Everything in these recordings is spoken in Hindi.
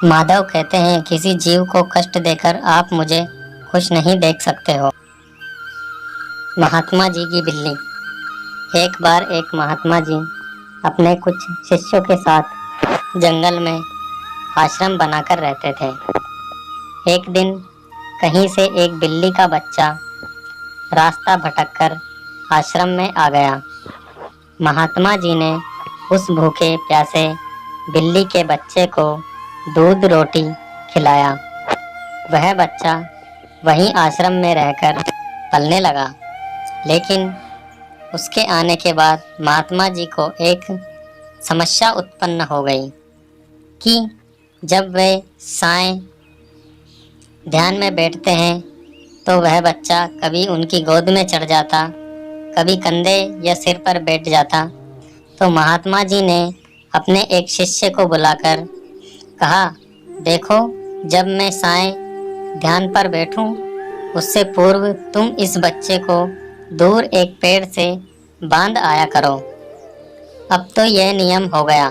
माधव कहते हैं, किसी जीव को कष्ट देकर आप मुझे खुश नहीं देख सकते हो। महात्मा जी की बिल्ली। एक बार एक महात्मा जी अपने कुछ शिष्यों के साथ जंगल में आश्रम बनाकर रहते थे। एक दिन कहीं से एक बिल्ली का बच्चा रास्ता भटककर आश्रम में आ गया। महात्मा जी ने उस भूखे प्यासे बिल्ली के बच्चे को दूध रोटी खिलाया। वह बच्चा वहीं आश्रम में रहकर पलने लगा। लेकिन उसके आने के बाद महात्मा जी को एक समस्या उत्पन्न हो गई कि जब वे साएं ध्यान में बैठते हैं तो वह बच्चा कभी उनकी गोद में चढ़ जाता, कभी कंधे या सिर पर बैठ जाता। तो महात्मा जी ने अपने एक शिष्य को बुलाकर कहा, देखो, जब मैं साएं ध्यान पर बैठूं उससे पूर्व तुम इस बच्चे को दूर एक पेड़ से बांध आया करो। अब तो यह नियम हो गया।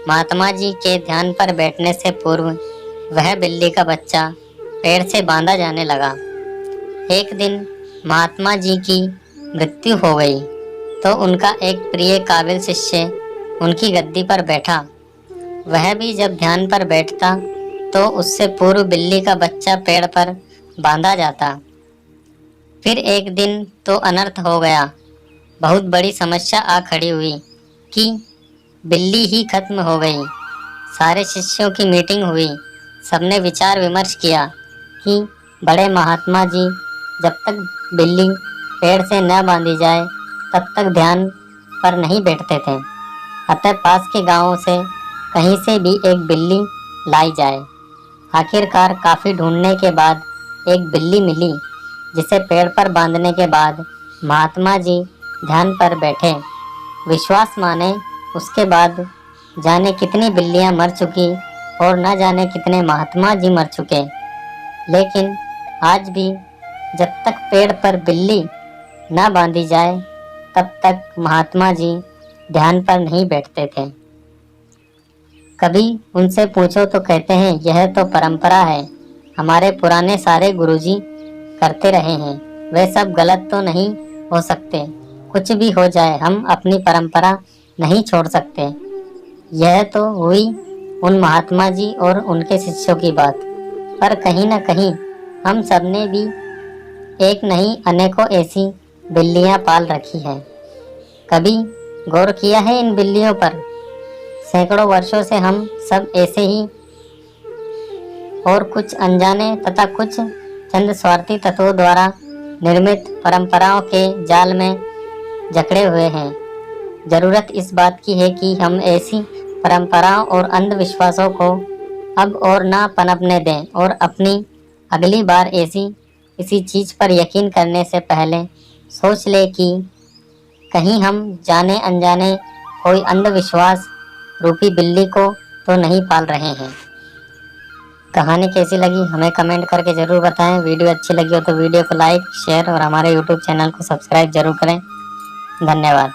महात्मा जी के ध्यान पर बैठने से पूर्व वह बिल्ली का बच्चा पेड़ से बांधा जाने लगा। एक दिन महात्मा जी की मृत्यु हो गई तो उनका एक प्रिय काबिल शिष्य उनकी गद्दी पर बैठा। वह भी जब ध्यान पर बैठता तो उससे पूर्व बिल्ली का बच्चा पेड़ पर बांधा जाता। फिर एक दिन तो अनर्थ हो गया। बहुत बड़ी समस्या आ खड़ी हुई कि बिल्ली ही खत्म हो गई। सारे शिष्यों की मीटिंग हुई। सबने विचार विमर्श किया कि बड़े महात्मा जी जब तक बिल्ली पेड़ से न बांधी जाए तब तक ध्यान पर नहीं बैठते थे। अतः पास के गांवों से कहीं से भी एक बिल्ली लाई जाए। आखिरकार काफ़ी ढूंढने के बाद एक बिल्ली मिली, जिसे पेड़ पर बांधने के बाद महात्मा जी ध्यान पर बैठे। विश्वास माने उसके बाद जाने कितनी बिल्लियां मर चुकी और न जाने कितने महात्मा जी मर चुके। लेकिन आज भी जब तक पेड़ पर बिल्ली न बांधी जाए तब तक महात्मा जी ध्यान पर नहीं बैठते थे। कभी उनसे पूछो तो कहते हैं, यह तो परंपरा है, हमारे पुराने सारे गुरुजी करते रहे हैं, वे सब गलत तो नहीं हो सकते। कुछ भी हो जाए हम अपनी परंपरा नहीं छोड़ सकते। यह तो हुई उन महात्मा जी और उनके शिष्यों की बात, पर कहीं न कहीं हम सब ने भी एक नहीं अनेकों ऐसी बिल्लियां पाल रखी हैं। कभी गौर किया है इन बिल्लियों पर? सैकड़ों वर्षों से हम सब ऐसे ही और कुछ अनजाने तथा कुछ चंद स्वार्थी तत्वों द्वारा निर्मित परंपराओं के जाल में जकड़े हुए हैं। जरूरत इस बात की है कि हम ऐसी परंपराओं और अंधविश्वासों को अब और ना पनपने दें और अपनी अगली बार ऐसी किसी चीज़ पर यकीन करने से पहले सोच ले कि कहीं हम जाने अनजाने कोई अंधविश्वास रूपी बिल्ली को तो नहीं पाल रहे हैं। कहानी कैसी लगी हमें कमेंट करके ज़रूर बताएं। वीडियो अच्छी लगी हो तो वीडियो को लाइक, शेयर और हमारे यूट्यूब चैनल को सब्सक्राइब जरूर करें। धन्यवाद।